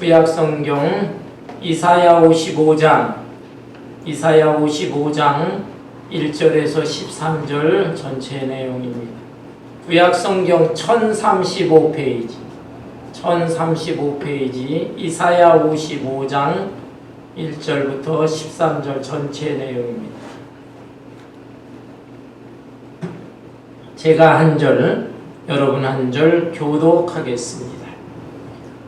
구약성경 이사야 55장 1절에서 13절 전체 내용입니다. 구약성경 1035페이지 이사야 55장 1절부터 13절 전체 내용입니다. 제가 한 절, 여러분 한 절 교독하겠습니다.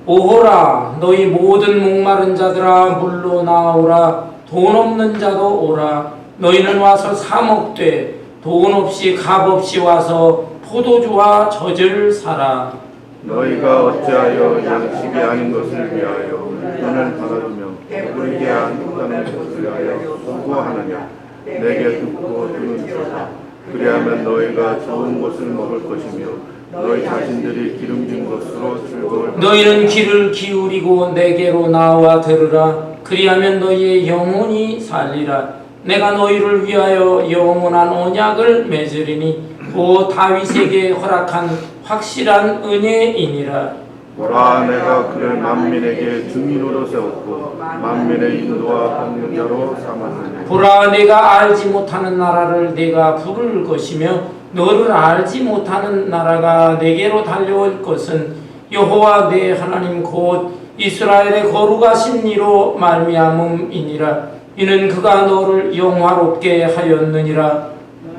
오호라, 너희 모든 목마른 자들아 물로 나오라. 돈 없는 자도 오라. 너희는 와서 사 먹되 돈 없이 값 없이 와서 포도주와 젖을 사라. 너희가 어찌하여 양식이 아닌 것을 위하여 돈을 받아두며 배부르게 한다는 것을 위하여 수고하느냐. 내게 듣고 들으소서. 그리하면 너희가 좋은 것을 먹을 것이며 너희 자신들이 기름진 것으로 즐거울. 너희는 귀를 기울이고 내게로 나와 들으라. 그리하면 너희의 영혼이 살리라. 내가 너희를 위하여 영원한 언약을 맺으리니 곧 다윗에게 허락한 확실한 은혜이니라. 보라, 내가 그를 만민에게 증인으로 세웠고 만민의 인도와 권능자로 삼았느니. 보라, 내가 알지 못하는 나라를 내가 부를 것이며 너를 알지 못하는 나라가 내게로 달려올 것은 여호와 내 하나님 곧 이스라엘의 거룩하신 이로 말미암음이니라. 이는 그가 너를 영화롭게 하였느니라.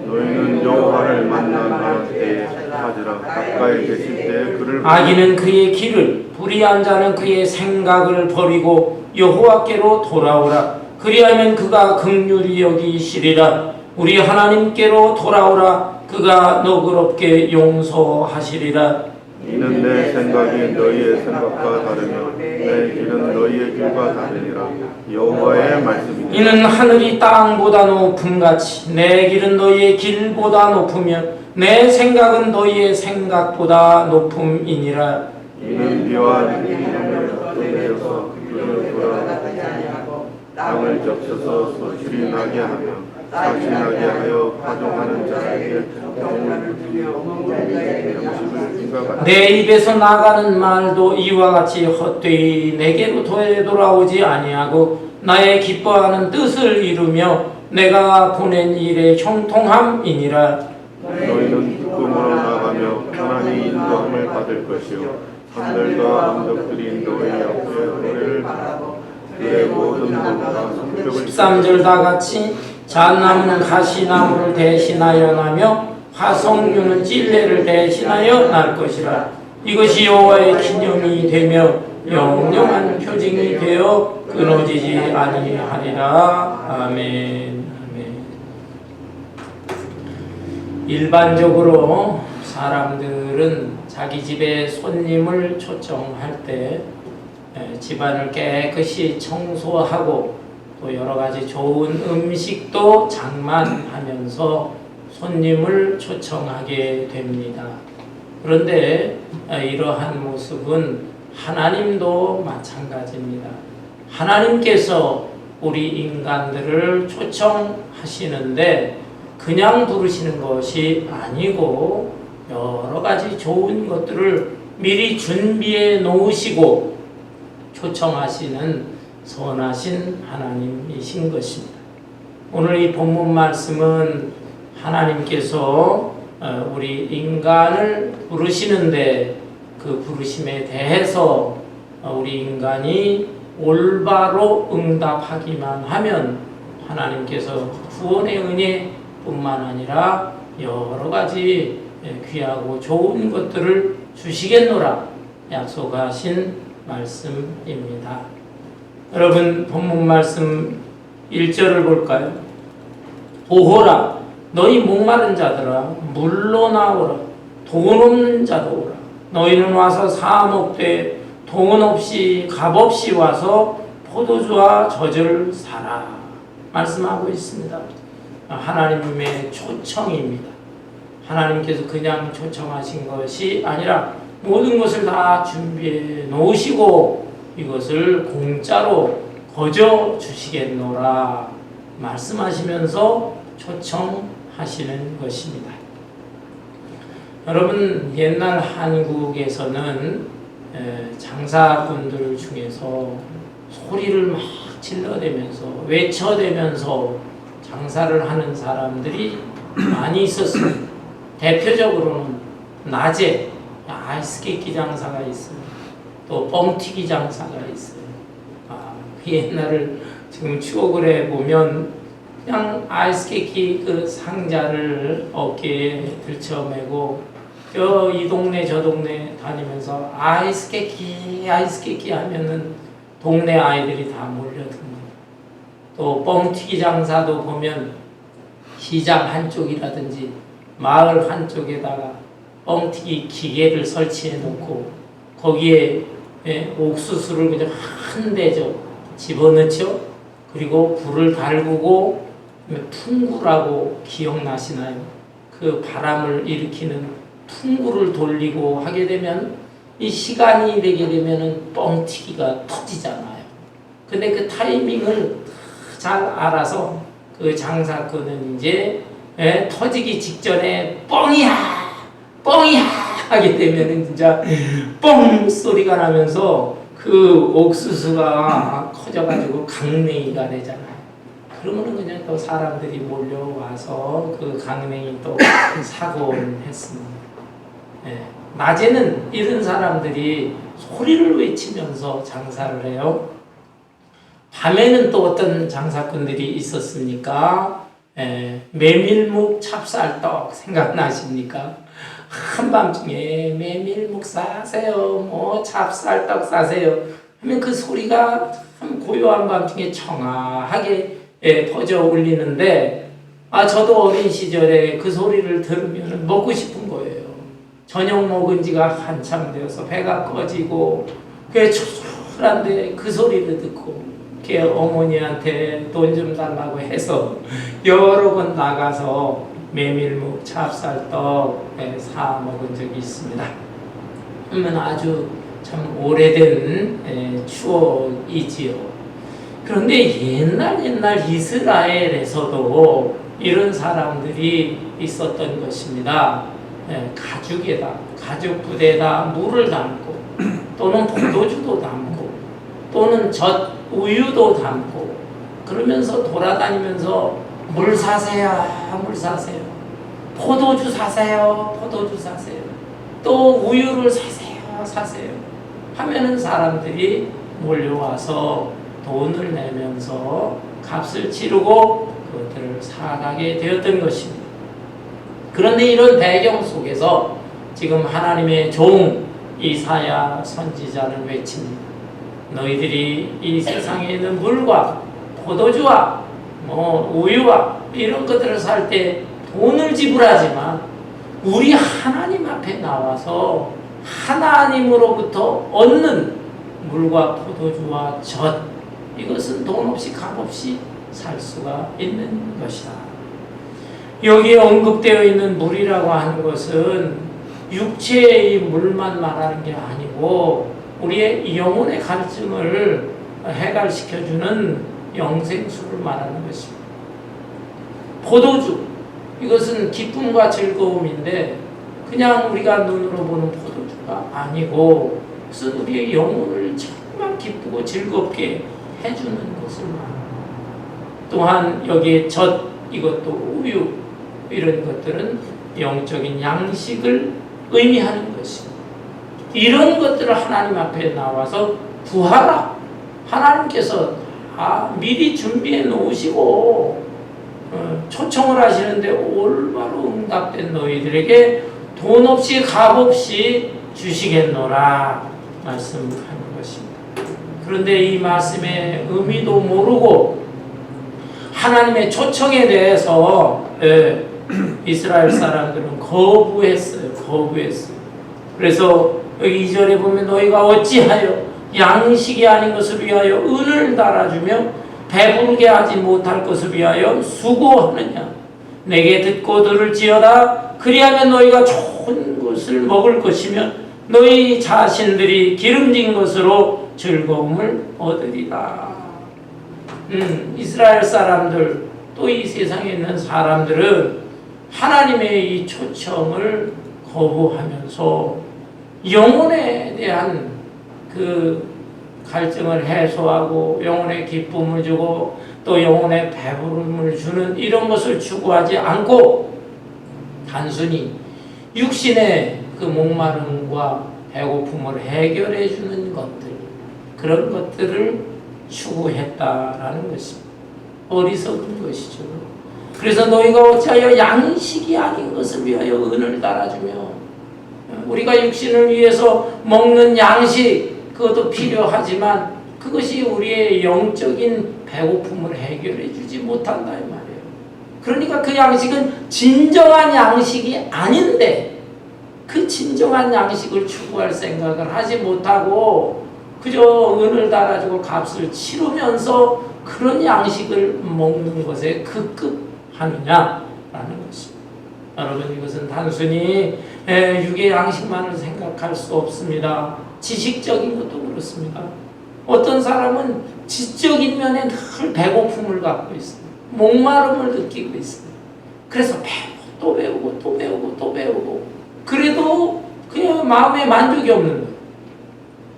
너희는 여호와를 만난 때에 찾으라. 가까이 계실 때 그를. 악인은 그의 길을, 불의한 자는 그의 생각을 버리고 여호와께로 돌아오라. 그리하면 그가 긍휼히 여기시리라. 우리 하나님께로 돌아오라. 그가 너그럽게 용서하시리라. 이는 내 생각이 너희의 생각과 다르며 내 길은 너희의 길과 다르니라. 여호와의 말씀이니라. 이는 하늘이 땅보다 높음같이 내 길은 너희의 길보다 높으며 내 생각은 너희의 생각보다 높음이니라. 이는 비와 눈이 내려서 그들을 돌아가지 아니하고 땅을 적셔서 소출이 나게 하며 사신하게 하여 파종하는 자에게 영을 부주며 양식을 준과 같이. 내 입에서 나가는 말도 이와 같이 헛되이 내게로 되돌아오지 아니하고 나의 기뻐하는 뜻을 이루며 내가 보낸 일의 형통함이니라. 너희는 기쁨으로 나가며 하나님의 인도함을 받을 것이요 산들과 언덕들이 너희 앞에 노래를 바라고 그의 모든 도가 성벽을. 13절 다같이 잣나무는 가시나무를 대신하여 나며 화석류는 찔레를 대신하여 날 것이라. 이것이 여호와의 기념이 되며 영영한 표징이 되어 끊어지지 아니하리라. 아멘. 일반적으로 사람들은 자기 집에 손님을 초청할 때 집안을 깨끗이 청소하고 또 여러 가지 좋은 음식도 장만하면서 손님을 초청하게 됩니다. 그런데 이러한 모습은 하나님도 마찬가지입니다. 하나님께서 우리 인간들을 초청하시는데 그냥 부르시는 것이 아니고 여러 가지 좋은 것들을 미리 준비해 놓으시고 초청하시는 선하신 하나님이신 것입니다. 오늘 이 본문 말씀은 하나님께서 우리 인간을 부르시는데 그 부르심에 대해서 우리 인간이 올바로 응답하기만 하면 하나님께서 구원의 은혜뿐만 아니라 여러 가지 귀하고 좋은 것들을 주시겠노라 약속하신 말씀입니다. 여러분 본문 말씀 1절을 볼까요? 오호라, 너희 목마른 자들아 물로 나오라. 돈 없는 자도 오라. 너희는 와서 사 먹되 돈 없이 값 없이 와서 포도주와 젖을 사라 말씀하고 있습니다. 하나님의 초청입니다. 하나님께서 그냥 초청하신 것이 아니라 모든 것을 다 준비해 놓으시고 이것을 공짜로 거저 주시겠노라 말씀하시면서 초청하시는 것입니다. 여러분 옛날 한국에서는 장사꾼들 중에서 소리를 막 질러대면서 외쳐대면서 장사를 하는 사람들이 많이 있었습니다. 대표적으로는 낮에 아이스케이크 장사가 있어요. 또 뻥튀기 장사가 있어요. 그 옛날을 지금 추억을 해보면 그냥 아이스케이크 그 상자를 어깨에 들쳐매고 이 동네 저 동네 다니면서 아이스케이크 하면은 동네 아이들이 다 몰려듭니다. 또 뻥튀기 장사도 보면 시장 한쪽이라든지 마을 한쪽에다가 뻥튀기 기계를 설치해 놓고 거기에 옥수수를 그냥 한 대죠. 집어넣죠. 그리고 불을 달구고 퉁구라고 기억나시나요? 그 바람을 일으키는 퉁구를 돌리고 하게 되면 이 시간이 되게 되면은 뻥튀기가 터지잖아요. 근데 그 타이밍을 잘 알아서 그 장사꾼은 이제 터지기 직전에 뻥이야 하게 되면은 진짜 뻥 소리가 나면서 그 옥수수가 커져가지고 강냉이가 되잖아요. 그러면은 그냥 또 사람들이 몰려와서 그 강냉이 또 사곤 했습니다. 낮에는 이런 사람들이 소리를 외치면서 장사를 해요. 밤에는 또 어떤 장사꾼들이 있었습니까? 메밀묵 찹쌀떡 생각나십니까? 한밤중에 메밀묵 사세요, 뭐 찹쌀떡 사세요 하면 그 소리가 참 고요한 밤중에 청아하게 퍼져 울리는데 저도 어린 시절에 그 소리를 들으면 먹고 싶은 거예요. 저녁 먹은 지가 한참 되어서 배가 꺼지고 그게 초조한데 그 소리를 듣고 어머니한테 돈 좀 달라고 해서 여러 번 나가서 메밀묵 찹쌀떡 사 먹은 적이 있습니다. 그러면 아주 참 오래된 추억이지요. 그런데 옛날 이스라엘에서도 이런 사람들이 있었던 것입니다. 가죽 부대에다 물을 담고 또는 포도주도 담고 또는 우유도 담고 그러면서 돌아다니면서 물 사세요. 포도주 사세요. 또 우유를 사세요. 하면은 사람들이 몰려와서 돈을 내면서 값을 치르고 그것들을 사가게 되었던 것입니다. 그런데 이런 배경 속에서 지금 하나님의 종 이사야 선지자는 외칩니다. 너희들이 이 세상에 있는 물과 포도주와 우유와 이런 것들을 살 때 돈을 지불하지만 우리 하나님 앞에 나와서 하나님으로부터 얻는 물과 포도주와 젖 이것은 돈 없이 값 없이 살 수가 있는 것이다. 여기에 언급되어 있는 물이라고 하는 것은 육체의 물만 말하는 게 아니고 우리의 영혼의 갈증을 해갈시켜주는 영생수를 말하는 것입니다. 포도주 이것은 기쁨과 즐거움인데 그냥 우리가 눈으로 보는 포도주가 아니고 그것은 우리의 영혼을 정말 기쁘고 즐겁게 해주는 것을 말합니다. 또한 여기에 젖 이것도 우유 이런 것들은 영적인 양식을 의미하는 것입니다. 이런 것들을 하나님 앞에 나와서 구하라. 하나님께서 미리 준비해 놓으시고 초청을 하시는데 올바로 응답된 너희들에게 돈 없이 값 없이 주시겠노라 말씀하는 것입니다. 그런데 이 말씀의 의미도 모르고 하나님의 초청에 대해서 이스라엘 사람들은 거부했어요. 그래서 여기 2절에 보면 너희가 어찌하여 양식이 아닌 것을 위하여 은을 달아주며 배부르게 하지 못할 것을 위하여 수고하느냐. 내게 듣고 들을지어다. 그리하면 너희가 좋은 것을 먹을 것이며 너희 자신들이 기름진 것으로 즐거움을 얻으리라. 이스라엘 사람들 또 이 세상에 있는 사람들은 하나님의 이 초청을 거부하면서 영혼에 대한 그 갈증을 해소하고 영혼의 기쁨을 주고 또 영혼의 배부름을 주는 이런 것을 추구하지 않고 단순히 육신의 그 목마름과 배고픔을 해결해 주는 것들, 그런 것들을 추구했다라는 것입니다. 어리석은 것이죠. 그래서 너희가 어찌하여 양식이 아닌 것을 위하여 은을 달아주며, 우리가 육신을 위해서 먹는 양식, 그것도 필요하지만 그것이 우리의 영적인 배고픔을 해결해 주지 못한다 이 말이에요. 그러니까 그 양식은 진정한 양식이 아닌데 그 진정한 양식을 추구할 생각을 하지 못하고 그저 은을 달아주고 값을 치르면서 그런 양식을 먹는 것에 급급하느냐라는 것입니다. 여러분, 이것은 단순히 육의 양식만을 생각할 수 없습니다. 지식적인 것도 그렇습니다. 어떤 사람은 지적인 면에 늘 배고픔을 갖고 있어요. 목마름을 느끼고 있어요. 그래서 배우고 또 배우고 또 배우고 또 배우고 그래도 그냥 마음에 만족이 없는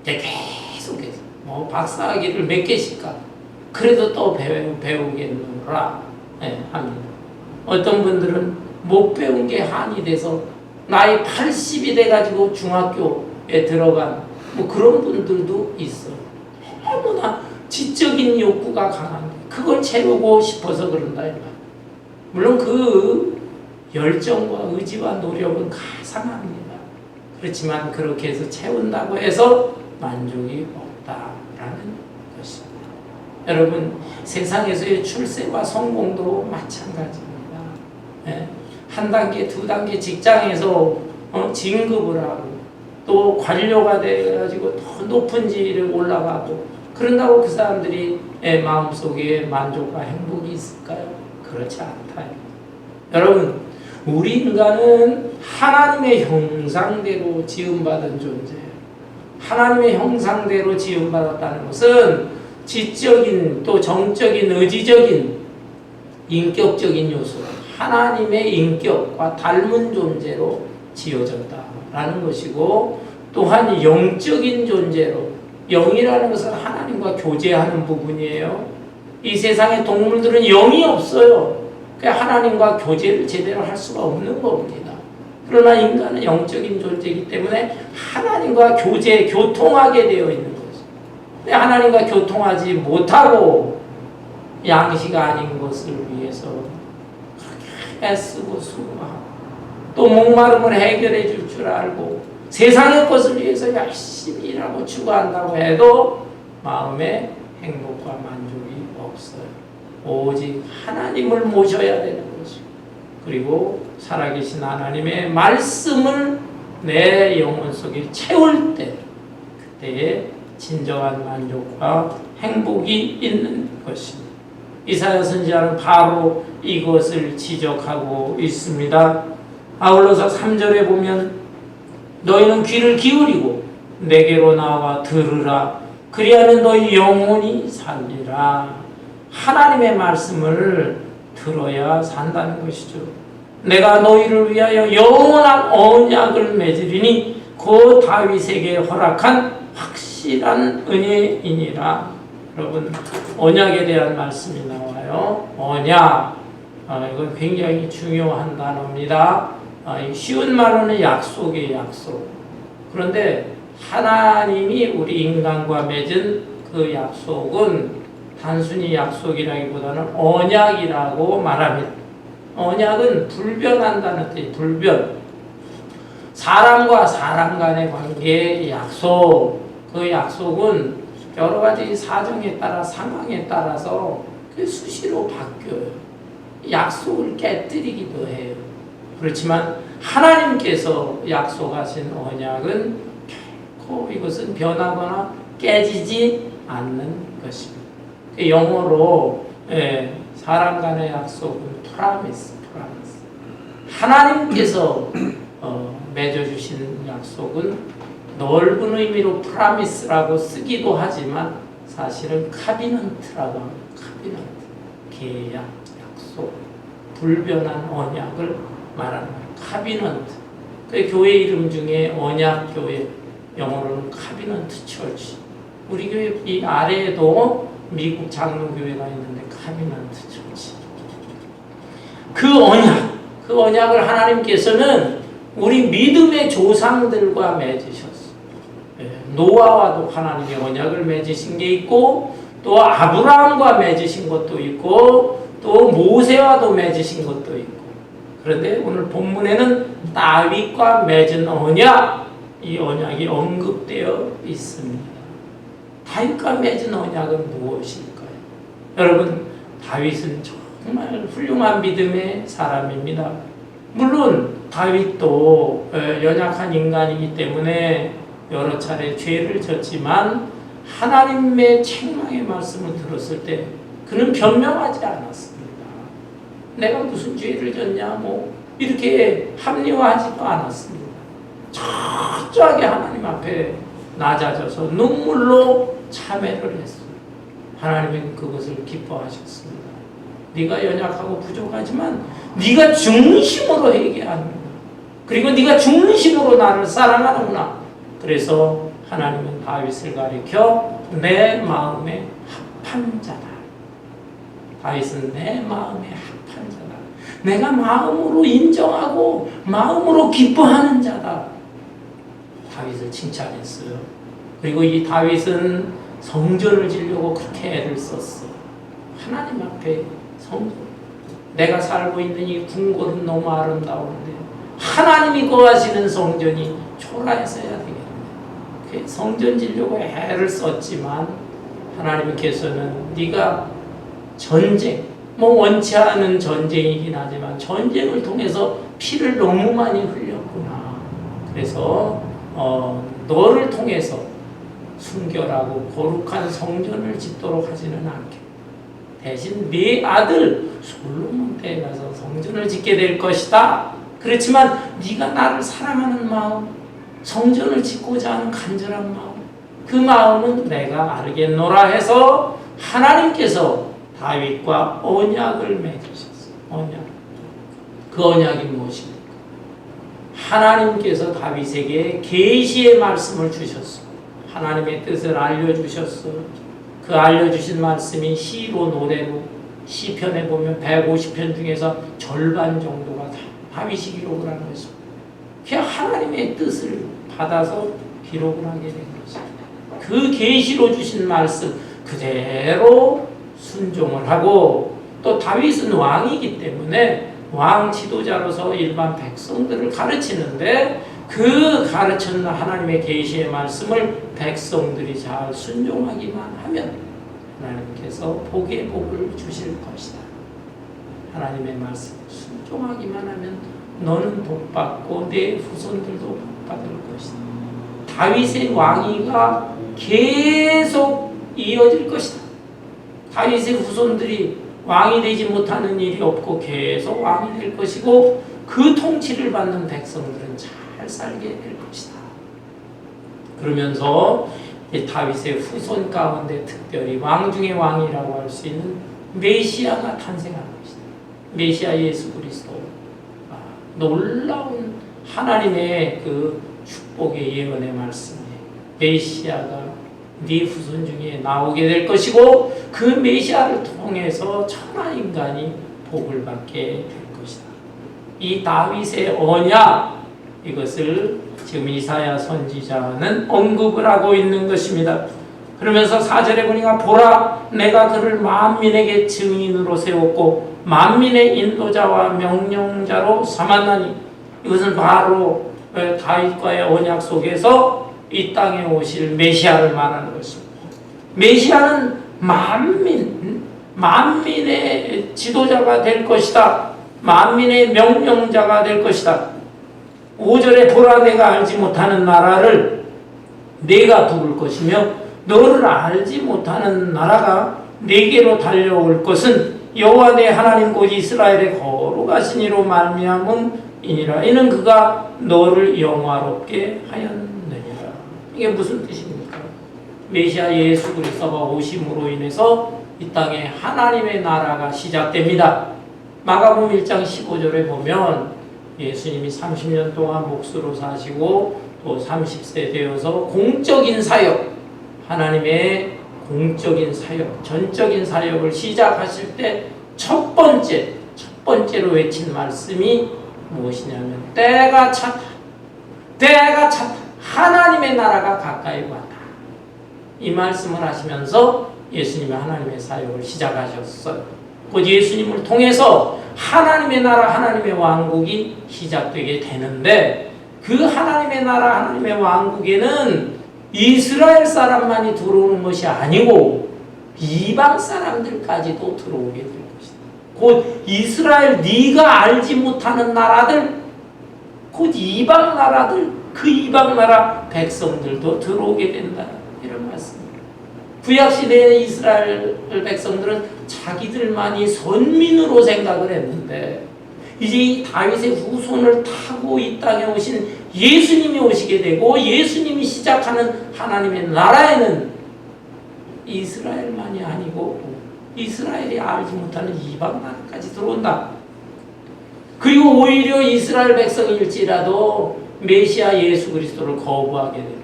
거예요. 계속해서 박사학위를 몇 개씩가 그래도 또 배우겠노라 합니다. 어떤 분들은 못 배운 게 한이 돼서 나이 80이 돼가지고 중학교에 들어간 그런 분들도 있어요. 너무나 지적인 욕구가 강한데 그걸 채우고 싶어서 그런다. 물론 그 열정과 의지와 노력은 가상합니다. 그렇지만 그렇게 해서 채운다고 해서 만족이 없다라는 것입니다. 여러분, 세상에서의 출세와 성공도 마찬가지입니다. 한 단계, 두 단계 직장에서 진급을 하고 또 관료가 돼가지고 더 높은 지위에 올라가고 그런다고 그 사람들이 마음속에 만족과 행복이 있을까요? 그렇지 않다. 여러분, 우리 인간은 하나님의 형상대로 지음받은 존재예요. 하나님의 형상대로 지음받았다는 것은 지적인 또 정적인 의지적인 인격적인 요소, 하나님의 인격과 닮은 존재로 지어졌다라는 것이고, 또한 영적인 존재로, 영이라는 것은 하나님과 교제하는 부분이에요. 이 세상의 동물들은 영이 없어요. 그러니까 하나님과 교제를 제대로 할 수가 없는 겁니다. 그러나 인간은 영적인 존재이기 때문에 하나님과 교통하게 되어 있는 거죠. 근데 하나님과 교통하지 못하고 양식 아닌 것을 위해서 그렇게 애쓰고 수고하고 또 목마름을 해결해 줄 줄 알고 세상의 것을 위해서 열심히 일하고 추구한다고 해도 마음에 행복과 만족이 없어요. 오직 하나님을 모셔야 되는 것이고, 그리고 살아계신 하나님의 말씀을 내 영혼 속에 채울 때 그때에 진정한 만족과 행복이 있는 것입니다. 이사야 선지자는 바로 이것을 지적하고 있습니다. 아울러서 3절에 보면 너희는 귀를 기울이고 내게로 나와 들으라. 그리하면 너희 영혼이 살리라. 하나님의 말씀을 들어야 산다는 것이죠. 내가 너희를 위하여 영원한 언약을 맺으리니 그 다윗에게 허락한 확실한 은혜이니라. 여러분, 언약에 대한 말씀이 나와요. 언약, 이건 굉장히 중요한 단어입니다. 쉬운 말로는 약속이에요, 약속. 그런데 하나님이 우리 인간과 맺은 그 약속은 단순히 약속이라기보다는 언약이라고 말합니다. 언약은 불변한다는 뜻이에요. 불변. 사람과 사람 간의 관계의 약속. 그 약속은 여러 가지 사정에 따라 상황에 따라서 그 수시로 바뀌어요. 약속을 깨뜨리기도 해요. 그렇지만 하나님께서 약속하신 언약은 결코 이것은 변하거나 깨지지 않는 것입니다. 영어로 사람 간의 약속은 promise. 하나님께서 맺어주신 약속은 넓은 의미로 promise라고 쓰기도 하지만 사실은 covenant라고 합니다. covenant, 계약, 약속, 불변한 언약을 말하는 거예요. covenant. 그 교회 이름 중에 언약교회, 영어로는 카비넌트 처치. 우리 교회 이 아래에도 미국 장로교회가 있는데 카비넌트 처치. 그 언약을 하나님께서는 우리 믿음의 조상들과 맺으셨어요. 노아와도 하나님의 언약을 맺으신 게 있고, 또 아브라함과 맺으신 것도 있고, 또 모세와도 맺으신 것도 있고. 그런데 오늘 본문에는 다윗과 맺은 언약, 이 언약이 언급되어 있습니다. 다윗과 맺은 언약은 무엇일까요? 여러분, 다윗은 정말 훌륭한 믿음의 사람입니다. 물론 다윗도 연약한 인간이기 때문에 여러 차례 죄를 졌지만 하나님의 책망의 말씀을 들었을 때 그는 변명하지 않았습니다. 내가 무슨 죄를 졌냐 이렇게 합리화하지도 않았습니다. 철저하게 하나님 앞에 낮아져서 눈물로 참회를 했어요. 하나님은 그것을 기뻐하셨습니다. 네가 연약하고 부족하지만 네가 중심으로 회개하는구나. 그리고 네가 중심으로 나를 사랑하는구나. 그래서 하나님은 다윗을 가리켜 내 마음에 합한 자다. 다윗은 내 마음에 합한 자다. 내가 마음으로 인정하고 마음으로 기뻐하는 자다. 다윗을 칭찬했어요. 그리고 이 다윗은 성전을 지으려고 그렇게 애를 썼어요. 하나님 앞에 성전. 내가 살고 있는 이 궁궐은 너무 아름다운데 하나님이 거하시는 성전이 초라해서야 되겠네. 성전 지으려고 애를 썼지만 하나님께서는 네가 전쟁, 원치 않은 전쟁이긴 하지만 전쟁을 통해서 피를 너무 많이 흘렸구나. 그래서 너를 통해서 순결하고 거룩한 성전을 짓도록 하지는 않게 대신 네 아들 솔로몬 때에 가서 성전을 짓게 될 것이다. 그렇지만 네가 나를 사랑하는 마음, 성전을 짓고자 하는 간절한 마음, 그 마음은 내가 알겠노라 해서 하나님께서 다윗과 언약을 맺으셨어요. 언약. 그 언약이 무엇입니까? 하나님께서 다윗에게 계시의 말씀을 주셨어요. 하나님의 뜻을 알려주셨어요. 그 알려주신 말씀이 시로 노래로 시편에 보면 150편 중에서 절반 정도가 다윗이 기록을 한 것입니다. 그냥 하나님의 뜻을 받아서 기록을 하게 된 것입니다. 그 계시로 주신 말씀 그대로 순종을 하고, 또 다윗은 왕이기 때문에 왕 지도자로서 일반 백성들을 가르치는데 그 가르치는 하나님의 계시의 말씀을 백성들이 잘 순종하기만 하면 하나님께서 복의 복을 주실 것이다. 하나님의 말씀 순종하기만 하면 너는 복 받고 내 후손들도 복 받을 것이다. 다윗의 왕위가 계속 이어질 것이다. 다윗의 후손들이 왕이 되지 못하는 일이 없고 계속 왕이 될 것이고, 그 통치를 받는 백성들은 잘 살게 될 것이다. 그러면서 다윗의 후손 가운데 특별히 왕 중의 왕이라고 할 수 있는 메시아가 탄생할 것이다. 메시아 예수 그리스도. 놀라운 하나님의 그 축복의 예언의 말씀에 메시아가 네 후손 중에 나오게 될 것이고, 그 메시아를 통해서 천하 인간이 복을 받게 될 것이다. 이 다윗의 언약, 이것을 지금 이사야 선지자는 언급을 하고 있는 것입니다. 그러면서 4절에 보니까 보라, 내가 그를 만민에게 증인으로 세웠고 만민의 인도자와 명령자로 삼았나니. 이것은 바로 다윗과의 언약 속에서 이 땅에 오실 메시아를 말하는 것입니다. 메시아는 만민의 지도자가 될 것이다. 만민의 명령자가 될 것이다. 5절에 보라, 내가 알지 못하는 나라를 내가 부를 것이며 너를 알지 못하는 나라가 내게로 달려올 것은 여호와 내 하나님 곧 이스라엘의 거룩하신 이로 말미암음이니라. 이는 그가 너를 영화롭게 하였느니라. 이게 무슨 뜻입니까? 메시아 예수 그리스도가 오심으로 인해서 이 땅에 하나님의 나라가 시작됩니다. 마가복음 1장 15절에 보면 예수님이 30년 동안 목수로 사시고 또 30세 되어서 공적인 사역, 하나님의 공적인 사역, 전적인 사역을 시작하실 때 첫 번째로 외친 말씀이 무엇이냐면 때가 찼다. 때가 찼다. 하나님의 나라가 가까이 왔다. 이 말씀을 하시면서 예수님이 하나님의 사역을 시작하셨어요. 곧 예수님을 통해서 하나님의 나라, 하나님의 왕국이 시작되게 되는데 그 하나님의 나라, 하나님의 왕국에는 이스라엘 사람만이 들어오는 것이 아니고 이방 사람들까지도 들어오게 될 것이다. 곧 이스라엘 네가 알지 못하는 나라들, 곧 이방 나라들, 그 이방 나라 백성들도 들어오게 된다. 이런 말씀입니다. 구약시대의 이스라엘 백성들은 자기들만이 선민으로 생각을 했는데 이제 이 다윗의 후손을 타고 이 땅에 오신 예수님이 오시게 되고 예수님이 시작하는 하나님의 나라에는 이스라엘만이 아니고 이스라엘이 알지 못하는 이방 나라까지 들어온다. 그리고 오히려 이스라엘 백성일지라도 메시아 예수 그리스도를 거부하게 되는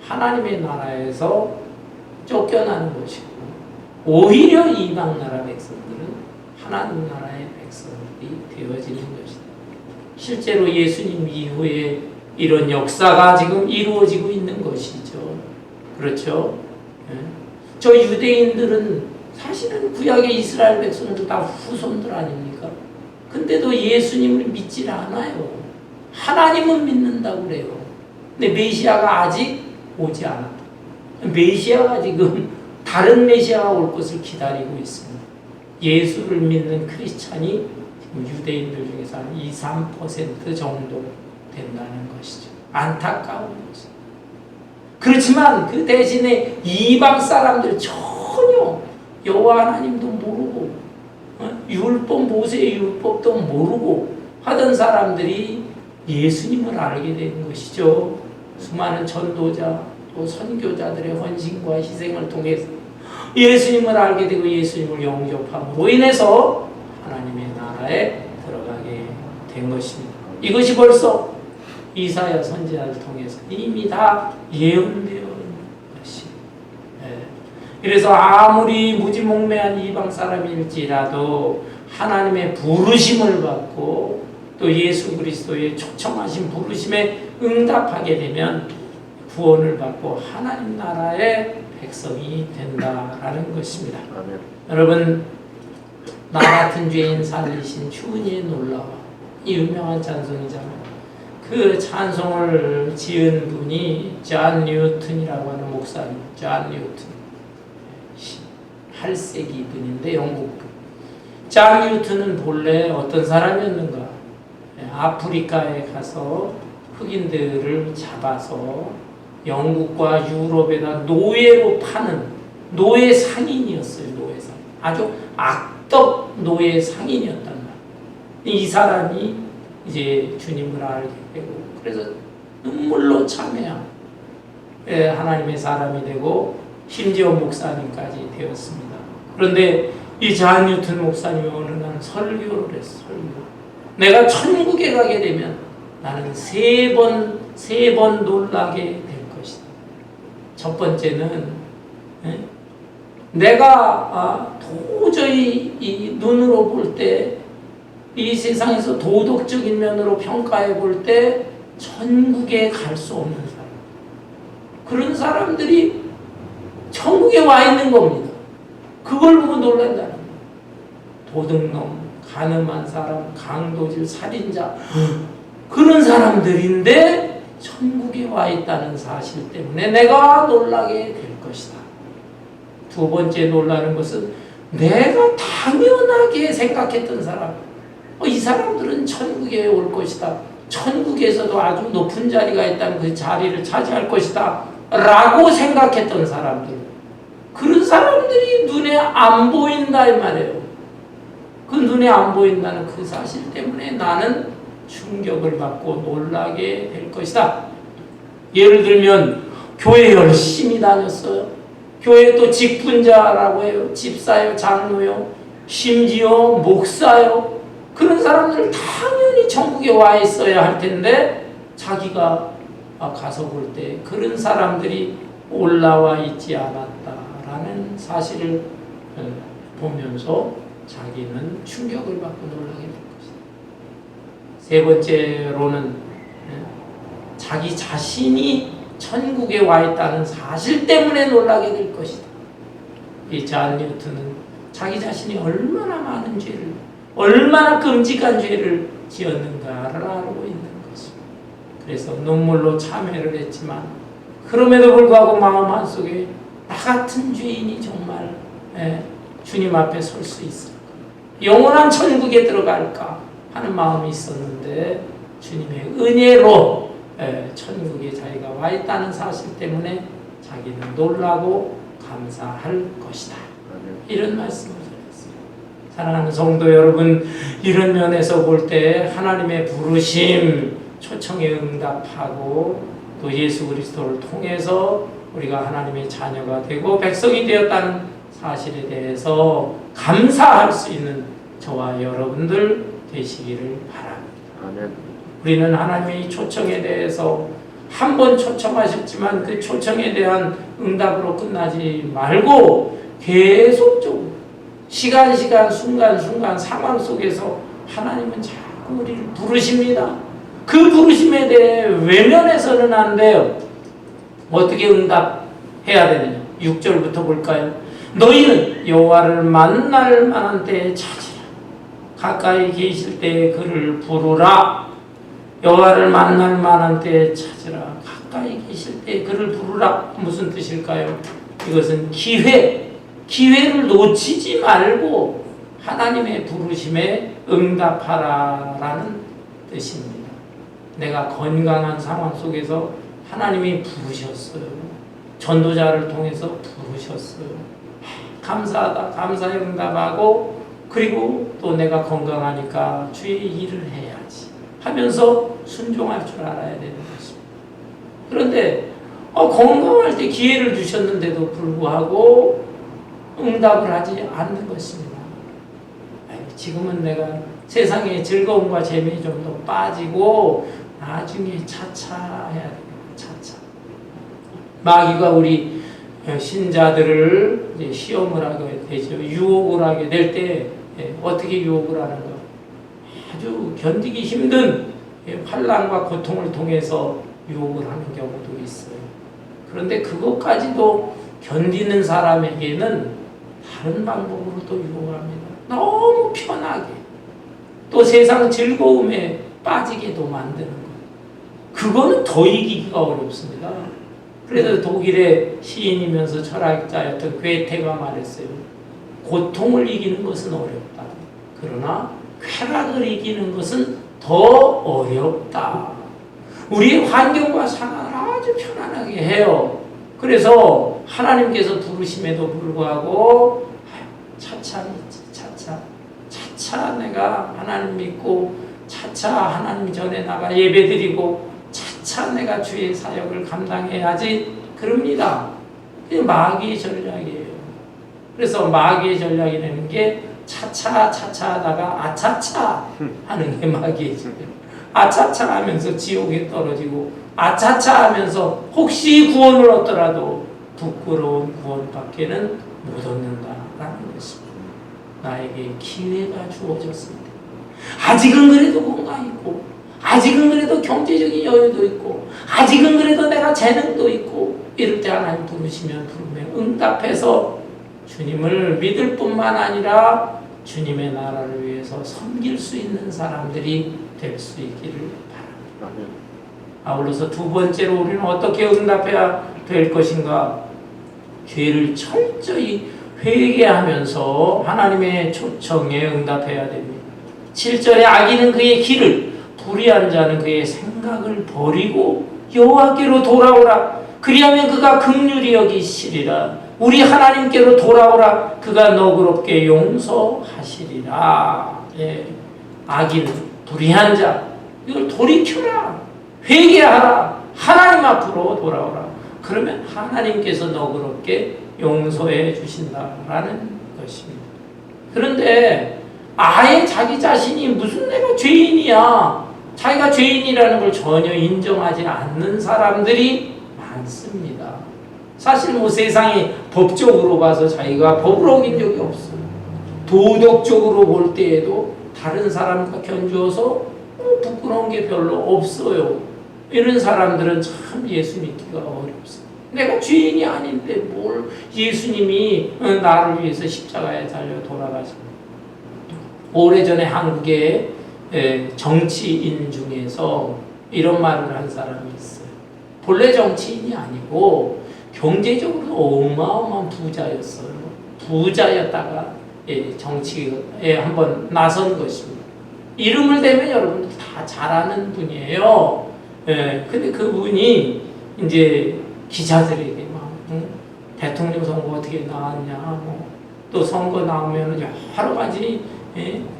하나님의 나라에서 쫓겨나는 것이고 오히려 이방 나라 백성들은 하나님 나라의 백성들이 되어지는 것이다. 실제로 예수님 이후에 이런 역사가 지금 이루어지고 있는 것이죠. 그렇죠? 저 유대인들은 사실은 구약의 이스라엘 백성들 다 후손들 아닙니까? 근데도 예수님을 믿질 않아요. 하나님은 믿는다고 그래요. 근데 메시아가 아직 오지 않았다. 메시아가 지금 다른 메시아가 올 것을 기다리고 있습니다. 예수를 믿는 크리스찬이 지금 유대인들 중에서 한 2~3% 정도 된다는 것이죠. 안타까운 것이죠. 그렇지만 그 대신에 이방 사람들 전혀 여호와 하나님도 모르고 율법, 모세의 율법도 모르고 하던 사람들이 예수님을 알게 된 것이죠. 수많은 전도자 또 선교자들의 헌신과 희생을 통해서 예수님을 알게 되고 예수님을 영접함으로 인해서 하나님의 나라에 들어가게 된 것입니다. 이것이 벌써 이사야 선지자를 통해서 이미 다 예언되어 있는 것입니다. 그래서 아무리 무지몽매한 이방 사람일지라도 하나님의 부르심을 받고 또 예수 그리스도의 초청하신 부르심에 응답하게 되면 구원을 받고 하나님 나라의 백성이 된다라는 것입니다. 아멘. 여러분, 나 같은 죄인 살리신 주님의 놀라워 이 유명한 찬송이잖아요. 그 찬송을 지은 분이 존 뉴턴이라고 하는 목사님, 존 뉴턴 8세기 분인데 영국 분. 존 뉴턴은 본래 어떤 사람이었는가? 아프리카에 가서 흑인들을 잡아서 영국과 유럽에다 노예로 파는 노예 상인이었어요. 노예 상인. 아주 악덕 노예 상인이었단 말이에요. 이 사람이 이제 주님을 알게 되고 그래서 눈물로 참회하고 하나님의 사람이 되고 심지어 목사님까지 되었습니다. 그런데 이 존 뉴턴 목사님이 어느 날 설교를 했어요. 설교. 내가 천국에 가게 되면 나는 세 번 놀라게 될 것이다. 첫 번째는 내가 도저히 이 눈으로 볼 때 이 세상에서 도덕적인 면으로 평가해 볼 때 천국에 갈 수 없는 사람, 그런 사람들이 천국에 와 있는 겁니다. 그걸 보고 놀란다는 거예요. 도둑놈, 가늠한 사람, 강도질, 살인자 그런 사람들인데 천국에 와 있다는 사실 때문에 내가 놀라게 될 것이다. 두 번째 놀라는 것은 내가 당연하게 생각했던 사람, 이 사람들은 천국에 올 것이다. 천국에서도 아주 높은 자리가 있다면 그 자리를 차지할 것이다 라고 생각했던 사람들, 그런 사람들이 눈에 안 보인다 이 말이에요. 그 눈에 안 보인다는 그 사실 때문에 나는 충격을 받고 놀라게 될 것이다. 예를 들면 교회 열심히 다녔어요. 교회 또 직분자라고 해요. 집사요, 장로요, 심지어 목사요. 그런 사람들은 당연히 천국에 와 있어야 할 텐데 자기가 가서 볼 때 그런 사람들이 올라와 있지 않았다라는 사실을 보면서 자기는 충격을 받고 놀라게 될 것이다. 세 번째로는 자기 자신이 천국에 와 있다는 사실 때문에 놀라게 될 것이다. 이 존 뉴턴은 자기 자신이 얼마나 많은 죄를, 얼마나 끔찍한 죄를 지었는가를 알고 있는 것입니다. 그래서 눈물로 참회를 했지만 그럼에도 불구하고 마음 한속에 나 같은 죄인이 정말 주님 앞에 설 수 있을까? 영원한 천국에 들어갈까? 하는 마음이 있었는데 주님의 은혜로 천국에 자기가 와 있다는 사실 때문에 자기는 놀라고 감사할 것이다. 이런 말씀을 드렸습니다. 사랑하는 성도 여러분, 이런 면에서 볼 때 하나님의 부르심, 초청에 응답하고 또 예수 그리스도를 통해서 우리가 하나님의 자녀가 되고 백성이 되었다는 사실에 대해서 감사할 수 있는 저와 여러분들 되시기를 바랍니다. 아멘. 우리는 하나님의 초청에 대해서 한 번 초청하셨지만 그 초청에 대한 응답으로 끝나지 말고 계속적으로 시간 순간 상황 속에서 하나님은 자꾸 우리를 부르십니다. 그 부르심에 대해 외면해서는 안 돼요. 어떻게 응답해야 되느냐? 6절부터 볼까요? 너희는 여호와를 만날 만한 때에 찾으라. 가까이 계실 때에 그를 부르라. 여호와를 만날 만한 때에 찾으라. 가까이 계실 때에 그를 부르라. 무슨 뜻일까요? 이것은 기회를 놓치지 말고 하나님의 부르심에 응답하라라는 뜻입니다. 내가 건강한 상황 속에서 하나님이 부르셨어요. 전도자를 통해서 부르셨어요. 감사하다. 감사에 응답하고 그리고 또 내가 건강하니까 주의 일을 해야지 하면서 순종할 줄 알아야 되는 것입니다. 그런데 건강할 때 기회를 주셨는데도 불구하고 응답을 하지 않는 것입니다. 지금은 내가 세상의 즐거움과 재미에 좀 더 빠지고 나중에 차차 해야 됩니다. 차차. 마귀가 우리 신자들을 이제 시험을 하게 되죠. 유혹을 하게 될 때 어떻게 유혹을 하는가? 아주 견디기 힘든 환난과 고통을 통해서 유혹을 하는 경우도 있어요. 그런데 그것까지도 견디는 사람에게는 다른 방법으로 또 유혹합니다. 너무 편하게 또 세상 즐거움에 빠지게도 만드는 것. 그거는 더 이기기가 어렵습니다. 그래서 독일의 시인이면서 철학자였던 괴테가 말했어요. 고통을 이기는 것은 어렵다. 그러나 쾌락을 이기는 것은 더 어렵다. 우리의 환경과 상황을 아주 편안하게 해요. 그래서 하나님께서 부르심에도 불구하고 차차 내가 하나님 믿고 차차 하나님 전에 나가 예배드리고 차차 내가 주의 사역을 감당해야지 그럽니다. 이게 마귀의 전략이에요. 그래서 마귀의 전략이라는 게 차차 하다가 아차차 하는 게 마귀의 전략. 아차차 하면서 지옥에 떨어지고 아차차 하면서 혹시 구원을 얻더라도 부끄러운 구원밖에는 못 얻는다라는 것입니다. 나에게 기회가 주어졌습니다. 아직은 그래도 건강 있고 아직은 그래도 경제적인 여유도 있고 아직은 그래도 내가 재능도 있고 이럴 때 하나님 부르시면 부르면 응답해서 주님을 믿을 뿐만 아니라 주님의 나라를 위해서 섬길 수 있는 사람들이 될 수 있기를 바랍니다. 아울러서 두 번째로 우리는 어떻게 응답해야 될 것인가? 죄를 철저히 회개하면서 하나님의 초청에 응답해야 됩니다. 7절에 악인은 그의 길을 불의한 자는 그의 생각을 버리고 여호와께로 돌아오라. 그리하면 그가 긍휼히 여기시리라. 우리 하나님께로 돌아오라. 그가 너그럽게 용서하시리라. 악인, 불의한 자 이걸 돌이켜라. 회개하라. 하나님 앞으로 돌아오라. 그러면 하나님께서 너그럽게 용서해 주신다라는 것입니다. 그런데 아예 자기 자신이 무슨 내가 죄인이야. 자기가 죄인이라는 걸 전혀 인정하지 않는 사람들이 많습니다. 사실 뭐 세상에 법적으로 봐서 자기가 법을 어긴 적이 없어요. 도덕적으로 볼 때에도 다른 사람과 견주어서 부끄러운 게 별로 없어요. 이런 사람들은 참 예수 믿기가 어렵습니다. 내가 죄인이 아닌데 뭘 예수님이 나를 위해서 십자가에 달려 돌아가십니다. 오래전에 한국의 정치인 중에서 이런 말을 한 사람이 있어요. 본래 정치인이 아니고 경제적으로 어마어마한 부자였어요. 부자였다가 정치에 한번 나선 것입니다. 이름을 대면 여러분들 다 잘 아는 분이에요. 근데 그분이 이제 기자들에게 막 대통령 선거 어떻게 나왔냐, 또 선거 나오면 여러 가지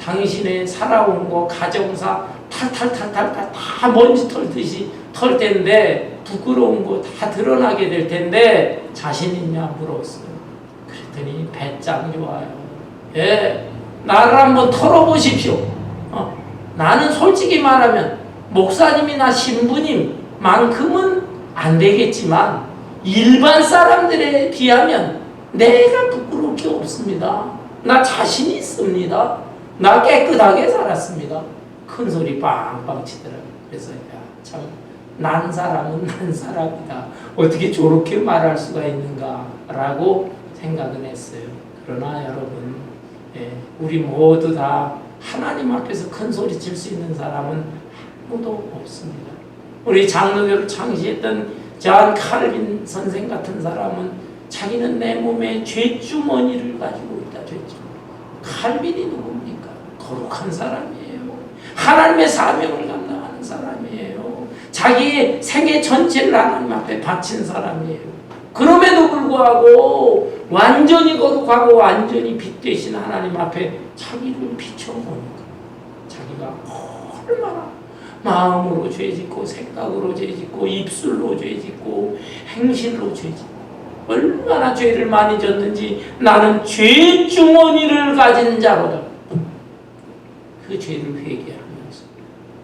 당신의 살아온 거 가정사 탈탈탈탈 다 먼지 털듯이 털 텐데 부끄러운 거 다 드러나게 될 텐데 자신 있냐 물었어요. 그랬더니 배짱 좋아요. 나를 한번 털어보십시오. 나는 솔직히 말하면 목사님이나 신부님만큼은 안 되겠지만 일반 사람들에 비하면 내가 부끄러울 게 없습니다. 나 자신 있습니다. 나 깨끗하게 살았습니다. 큰 소리 빵빵 치더라고요. 그래서 참 난 사람은 난 사람이다. 어떻게 저렇게 말할 수가 있는가라고 생각은 했어요. 그러나 여러분, 우리 모두 다 하나님 앞에서 큰 소리 칠 수 있는 사람은 아무도 없습니다. 우리 장로교를 창시했던 존 칼빈 선생 같은 사람은 자기는 내 몸에 죄주머니를 가지고 있다. 죄주머니. 칼빈이 누굽니까? 거룩한 사람이에요. 하나님의 사명을 감당하는 사람이에요. 자기의 생애 전체를 하나님 앞에 바친 사람이에요. 그럼에도 불구하고 완전히 거룩하고 완전히 빛 되신 하나님 앞에 자기를 비춰보니까 자기가 얼마나 마음으로 죄짓고 생각으로 죄짓고 입술로 죄짓고 행실로 죄짓고 얼마나 죄를 많이 졌는지 나는 죄 주머니를 가진 자로다. 그 죄를 회개하면서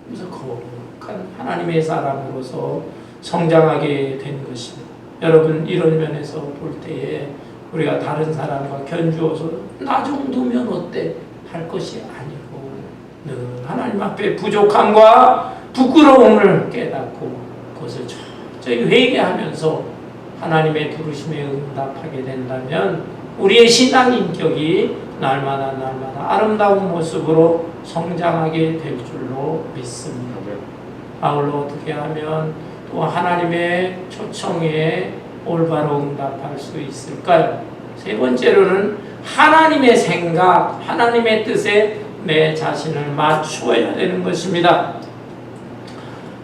그래서 거룩한 하나님의 사람으로서 성장하게 된 것입니다. 여러분 이런 면에서 볼 때에 우리가 다른 사람과 견주어서 나 정도면 어때 할 것이 아니고 늘 하나님 앞에 부족함과 부끄러움을 깨닫고 그것을 철저히 회개하면서 하나님의 부르심에 응답하게 된다면 우리의 신앙 인격이 날마다 아름다운 모습으로 성장하게 될 줄로 믿습니다. 아울러 어떻게 하면 또 하나님의 초청에 올바로 응답할 수 있을까요? 세 번째로는 하나님의 생각, 하나님의 뜻에 내 자신을 맞추어야 되는 것입니다.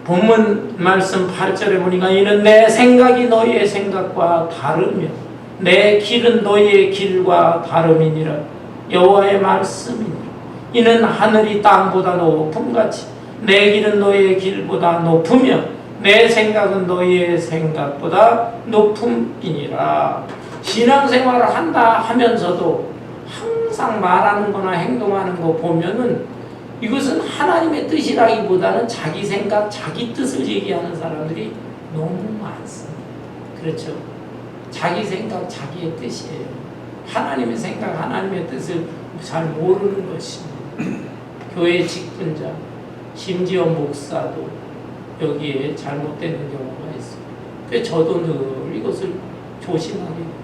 본문 말씀 8절에 보니까 이는 내 생각이 너희의 생각과 다르며 내 길은 너희의 길과 다름이니라. 여호와의 말씀이니라. 이는 하늘이 땅보다 높음같이 내 길은 너희의 길보다 높으며 내 생각은 너희의 생각보다 높음이니라. 신앙생활을 한다 하면서도 항상 말하는 거나 행동하는 거 보면은 이것은 하나님의 뜻이라기보다는 자기 생각, 자기 뜻을 얘기하는 사람들이 너무 많습니다. 그렇죠? 자기 생각, 자기의 뜻이에요. 하나님의 생각, 하나님의 뜻을 잘 모르는 것입니다. 교회 직분자, 심지어 목사도 여기에 잘못되는 경우가 있어요. 그래서 저도 늘 이것을 조심하게 됩니다.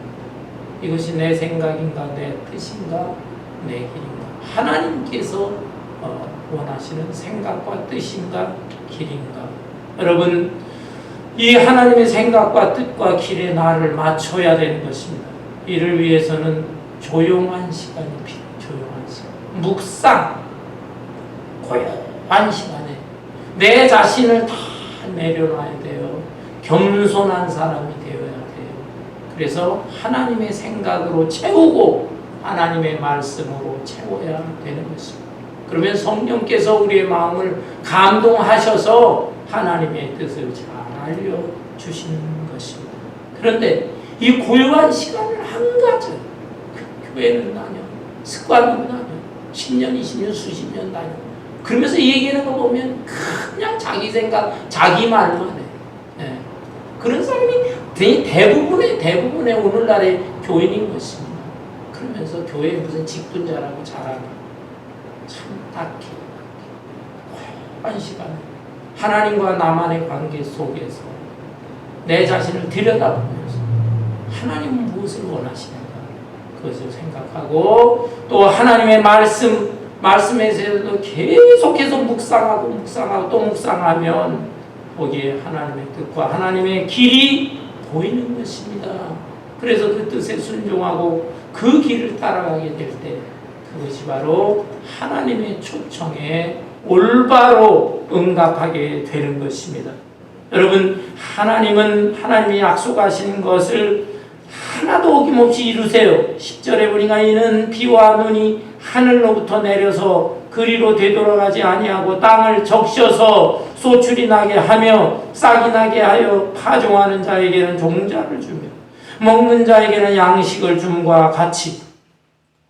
이것이 내 생각인가, 내 뜻인가, 내 길인가. 하나님께서 원하시는 생각과 뜻인가, 길인가. 여러분, 이 하나님의 생각과 뜻과 길에 나를 맞춰야 되는 것입니다. 이를 위해서는 조용한 시간이 필요해요. 조용한 시간. 묵상, 고요한 시간에 내 자신을 다 내려놔야 돼요. 겸손한 사람이 되어야 돼요. 그래서 하나님의 생각으로 채우고 하나님의 말씀으로 채워야 되는 것입니다. 그러면 성령께서 우리의 마음을 감동하셔서 하나님의 뜻을 잘 알려주시는 것입니다. 그런데 이 고요한 시간을 한가져요. 교회는 다녀, 습관으로 다녀, 10년, 20년, 수십 년 다녀. 그러면서 얘기하는 거 보면 그냥 자기 생각, 자기 말만 해. 예. 그런 사람이 대부분의 오늘날의 교인인 것입니다. 그러면서 교회에 무슨 직분자라고 자랑해. 참 딱히 한 시간 하나님과 나만의 관계 속에서 내 자신을 들여다보면서 하나님은 무엇을 원하시는가 그것을 생각하고 또 하나님의 말씀에서도 계속해서 묵상하고 또 묵상하면 거기에 하나님의 뜻과 하나님의 길이 보이는 것입니다. 그래서 그 뜻에 순종하고 그 길을 따라가게 될 때 그것이 바로 하나님의 초청에 올바로 응답하게 되는 것입니다. 여러분, 하나님이 약속하신 것을 하나도 어김없이 이루세요. 10절에 보니까 이는 비와 눈이 하늘로부터 내려서 그리로 되돌아가지 아니하고 땅을 적셔서 소출이 나게 하며 싹이 나게 하여 파종하는 자에게는 종자를 주며 먹는 자에게는 양식을 줌과 같이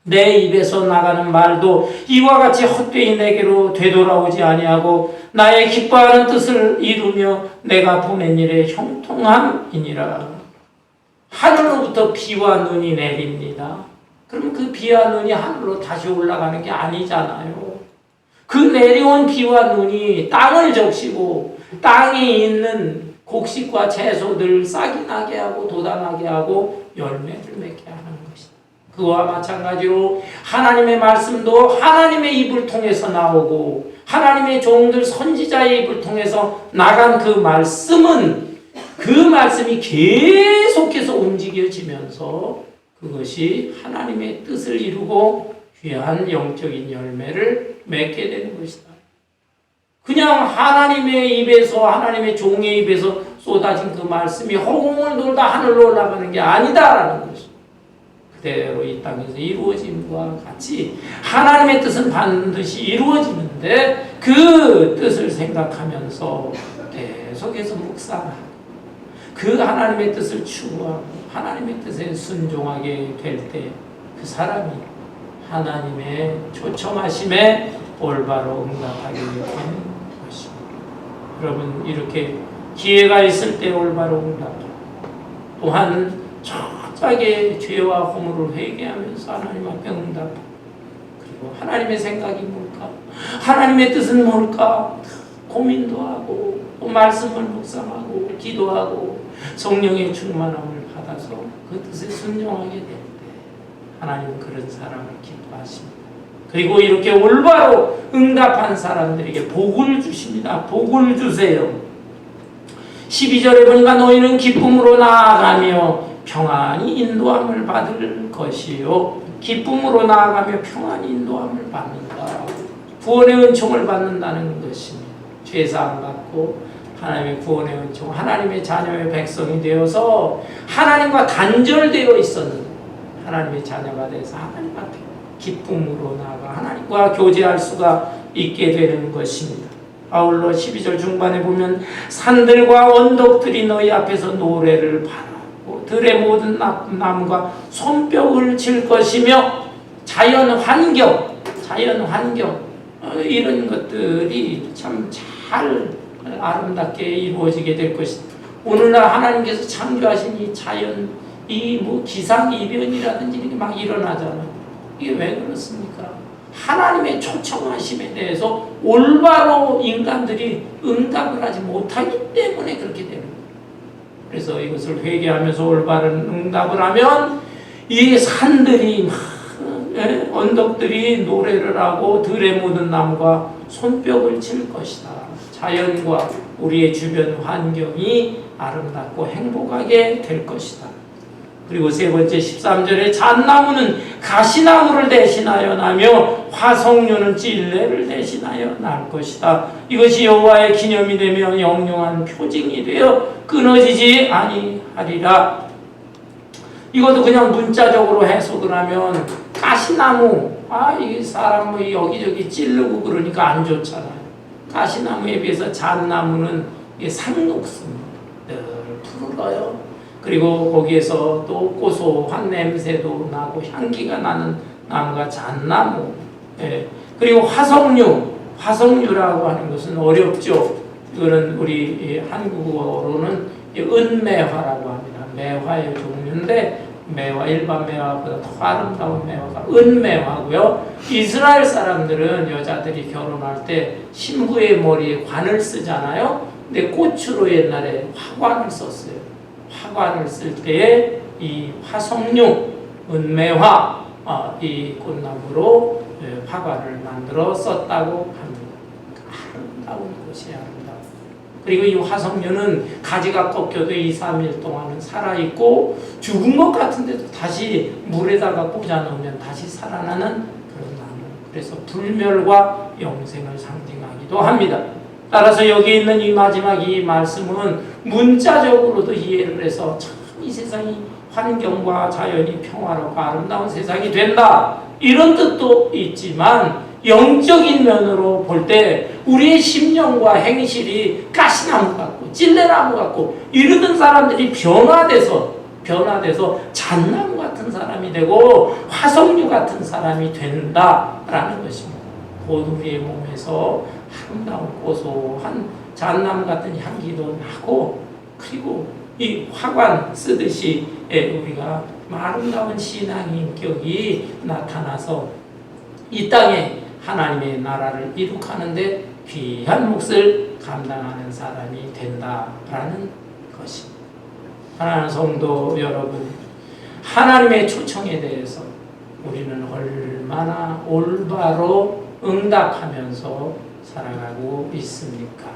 내 입에서 나가는 말도 이와 같이 헛되이 내게로 되돌아오지 아니하고 나의 기뻐하는 뜻을 이루며 내가 보낸 일에 형통함이니라. 하늘로부터 비와 눈이 내립니다. 그럼 그 비와 눈이 하늘로 다시 올라가는 게 아니잖아요. 그 내려온 비와 눈이 땅을 적시고 땅에 있는 곡식과 채소들 싹이 나게 하고 돋아나게 하고 열매를 맺게 하는 것이다. 그와 마찬가지로 하나님의 말씀도 하나님의 입을 통해서 나오고 하나님의 종들 선지자의 입을 통해서 나간 그 말씀은 그 말씀이 계속해서 움직여지면서 그것이 하나님의 뜻을 이루고 귀한 영적인 열매를 맺게 되는 것이다. 그냥 하나님의 입에서 하나님의 종의 입에서 쏟아진 그 말씀이 허공을 돌다 하늘로 올라가는 게 아니다라는 것이다. 그대로 이 땅에서 이루어짐과 같이 하나님의 뜻은 반드시 이루어지는데 그 뜻을 생각하면서 계속해서 묵상하고 그 하나님의 뜻을 추구하고 하나님의 뜻에 순종하게 될 때 그 사람이 하나님의 초청하심에 올바로 응답하게 되는 것입니다. 여러분, 이렇게 기회가 있을 때 올바로 응답하고 또한 철저하게 죄와 허물을 회개하면서 하나님 앞에 응답하고 그리고 하나님의 생각이 뭘까? 하나님의 뜻은 뭘까? 고민도 하고 또 말씀을 묵상하고 기도하고 성령의 충만함을 받아서 그 뜻에 순종하게 될 때 하나님은 그런 사람을 기뻐하십니다. 그리고 이렇게 올바로 응답한 사람들에게 복을 주십니다. 복을 주세요. 12절에 보니까 너희는 기쁨으로 나아가며 평안히 인도함을 받을 것이요. 기쁨으로 나아가며 평안히 인도함을 받는다. 구원의 은총을 받는다는 것입니다. 죄사함 받고 하나님의 구원의 은총, 하나님의 자녀의 백성이 되어서 하나님과 단절되어 있었는데 하나님의 자녀가 돼서 하나님 앞에 기쁨으로 나아가 하나님과 교제할 수가 있게 되는 것입니다. 아울러 12절 중반에 보면 산들과 언덕들이 너희 앞에서 노래를 바라고 들의 모든 나무가 손뼉을 칠 것이며 자연 환경 이런 것들이 참 잘 아름답게 이루어지게 될 것이다. 오늘날 하나님께서 창조하신 이 자연, 이 기상이변이라든지 이렇게 막 일어나잖아요. 이게 왜 그렇습니까? 하나님의 초청하심에 대해서 올바로 인간들이 응답을 하지 못하기 때문에 그렇게 되는 거예요. 그래서 이것을 회개하면서 올바른 응답을 하면 이 산들이 언덕들이 노래를 하고 들에 묻은 나무가 손뼉을 칠 것이다. 자연과 우리의 주변 환경이 아름답고 행복하게 될 것이다. 그리고 세 번째 13절에 잣나무는 가시나무를 대신하여 나며 화석류는 찔레를 대신하여 날 것이다. 이것이 여호와의 기념이 되며 영영한 표징이 되어 끊어지지 아니하리라. 이것도 그냥 문자적으로 해석을 하면 가시나무, 이 사람 여기저기 찌르고 그러니까 안 좋잖아요. 가시나무에 비해서 잣나무는 상록습니다. 늘 푸르러요. 그리고 거기에서 또 고소한 냄새도 나고 향기가 나는 나무가 잣나무. 그리고 화석류, 화석류라고 하는 것은 어렵죠. 이거는 우리 한국어로는 은매화라고 합니다. 매화의 종류인데 매화, 일반 매화보다 더 아름다운 매화가 은매화고요. 이스라엘 사람들은 여자들이 결혼할 때 신부의 머리에 관을 쓰잖아요. 근데 꽃으로 옛날에 화관을 썼어요. 화관을 쓸 때에 이 화석류, 은매화, 이 꽃나무로 화관을 만들어 썼다고 합니다. 아름다운 꽃이 아름다워. 그리고 이 화석류는 가지가 꺾여도 2, 3일 동안은 살아있고 죽은 것 같은데도 다시 물에다가 꽂아 놓으면 다시 살아나는 그런 나무. 그래서 불멸과 영생을 상징하기도 합니다. 따라서 여기 있는 이 마지막 이 말씀은 문자적으로도 이해를 해서 참 이 세상이 환경과 자연이 평화롭고 아름다운 세상이 된다. 이런 뜻도 있지만 영적인 면으로 볼 때 우리의 심령과 행실이 가시나무 같고 찔레나무 같고 이러던 사람들이 변화돼서 잣나무 같은 사람이 되고 화석류 같은 사람이 된다라는 것입니다. 곧 우리의 몸에서 아름다운 고소한 잣나무 같은 향기도 나고 그리고 이 화관 쓰듯이 우리가 아름다운 신앙의 인격이 나타나서 이 땅에 하나님의 나라를 이룩하는데 귀한 몫을 감당하는 사람이 된다라는 것입니다. 하나님 성도 여러분, 하나님의 초청에 대해서 우리는 얼마나 올바로 응답하면서 살아가고 있습니까?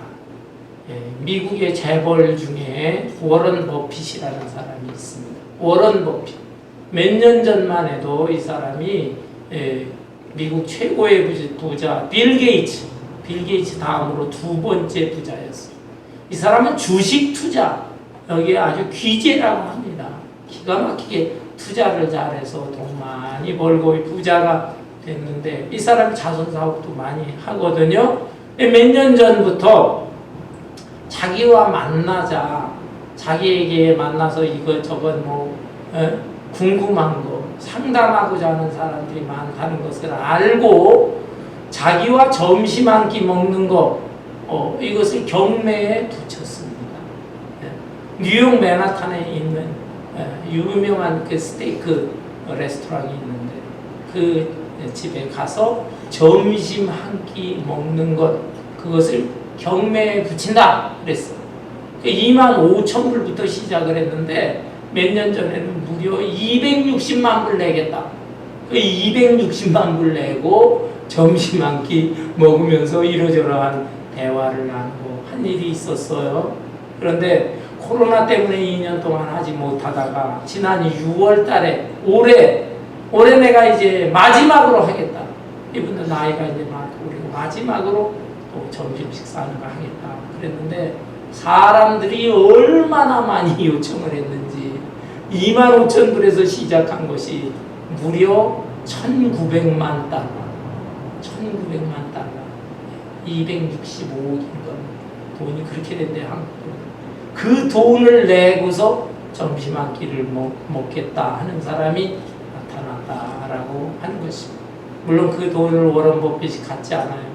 미국의 재벌 중에 워런 버핏이라는 사람이 있습니다. 워런 버핏. 몇 년 전만 해도 이 사람이 미국 최고의 부자 빌 게이츠 다음으로 두 번째 부자였어요. 이 사람은 주식 투자, 여기에 아주 귀재라고 합니다. 기가 막히게 투자를 잘해서 돈 많이 벌고 부자가 됐는데 이 사람이 자선사업도 많이 하거든요. 몇 년 전부터 자기와 만나자, 자기에게 만나서 이것저것 궁금한 거 상담하고자 하는 사람들이 많다는 것을 알고 자기와 점심 한 끼 먹는 거 이것을 경매에 붙였습니다. 뉴욕 맨하탄에 있는 유명한 그 스테이크 레스토랑이 있는데 그 집에 가서 점심 한 끼 먹는 것 그것을 경매에 붙인다 그랬어요. 25,000불부터 시작을 했는데 몇 년 전에는 무려 260만 불 내겠다. 260만 불 내고 점심 한 끼 먹으면서 이러저러한 대화를 나누고 한 일이 있었어요. 그런데 코로나 때문에 2년 동안 하지 못하다가 지난 6월 달에 올해 내가 이제 마지막으로 하겠다. 이분도 나이가 이제 많고 그리고 마지막으로 또 점심 식사하는 거 하겠다. 그랬는데 사람들이 얼마나 많이 요청을 했는지 25,000불에서 시작한 것이 무려 1,900만 달러 1,900만 달러 265억인가 돈이 그렇게 된대 한국 돈. 그 돈을 내고서 점심 한 끼를 먹겠다 하는 사람이 나타났다라고 하는 것입니다. 물론 그 돈을 워런 버핏이 갖지 않아요.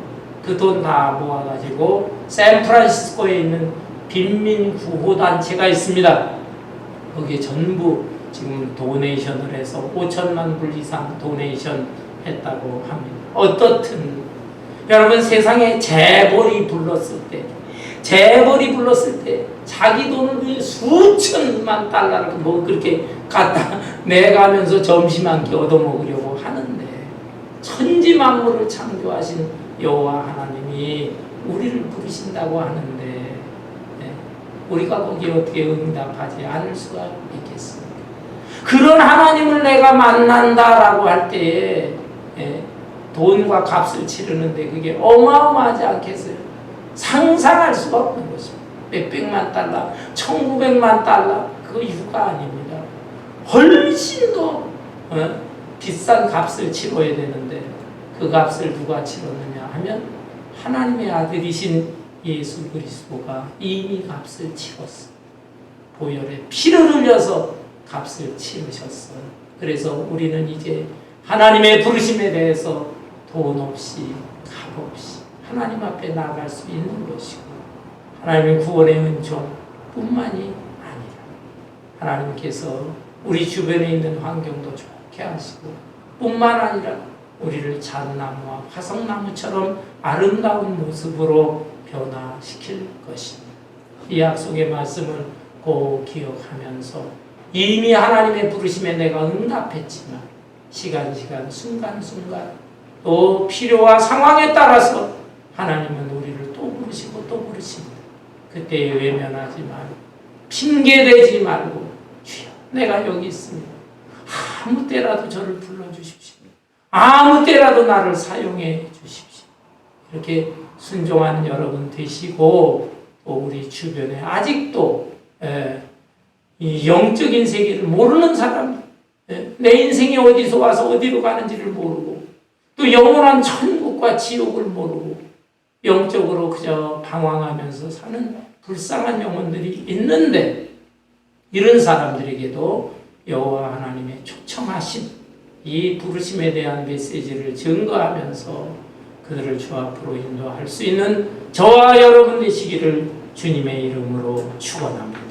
그 돈 다 모아가지고 샌프란시스코에 있는 빈민구호단체가 있습니다. 거기에 전부 지금 도네이션을 해서 5천만 불 이상 도네이션 했다고 합니다. 어떻든 여러분 세상에 재벌이 불렀을 때 자기 돈을 수천만 달러를 그렇게 갖다 내가면서 점심 한 끼 얻어먹으려고 하는데 천지만물을 창조하신 여호와 하나님이 우리를 부르신다고 하는데 우리가 거기에 어떻게 응답하지 않을 수가 있겠습니까? 그런 하나님을 내가 만난다라고 할 때에 돈과 값을 치르는데 그게 어마어마하지 않겠어요? 상상할 수가 없는 것입니다. 몇백만 달러, 1,900만 달러 그거 유가 아닙니다. 훨씬 더 비싼 값을 치러야 되는데 그 값을 누가 치렀느냐 하면 하나님의 아들이신 예수 그리스도가 이미 값을 치렀어요. 보혈에 피를 흘려서 값을 치르셨어요. 그래서 우리는 이제 하나님의 부르심에 대해서 돈 없이 값 없이 하나님 앞에 나아갈 수 있는 것이고, 하나님의 구원의 은총뿐만이 아니라 하나님께서 우리 주변에 있는 환경도 좋게 하시고, 뿐만 아니라 우리를 잣나무와 화석나무처럼 아름다운 모습으로 변화시킬 것입니다. 이 약속의 말씀을 꼭 기억하면서 이미 하나님의 부르심에 내가 응답했지만 시간 순간순간 또 필요와 상황에 따라서 하나님은 우리를 또 부르시고 또 부르십니다. 그때에 외면하지 말고 핑계대지 말고 주여 내가 여기 있습니다. 아무 때라도 저를 불러주십시오. 아무 때라도 나를 사용해 주십시오. 이렇게 순종하는 여러분 되시고, 또 우리 주변에 아직도 이 영적인 세계를 모르는 사람, 내 인생이 어디서 와서 어디로 가는지를 모르고, 또 영원한 천국과 지옥을 모르고 영적으로 그저 방황하면서 사는 불쌍한 영혼들이 있는데, 이런 사람들에게도 여호와 하나님의 초청하신 이 부르심에 대한 메시지를 증거하면서 그들을 주 앞으로 인도할 수 있는 저와 여러분 되시기를 주님의 이름으로 축원합니다.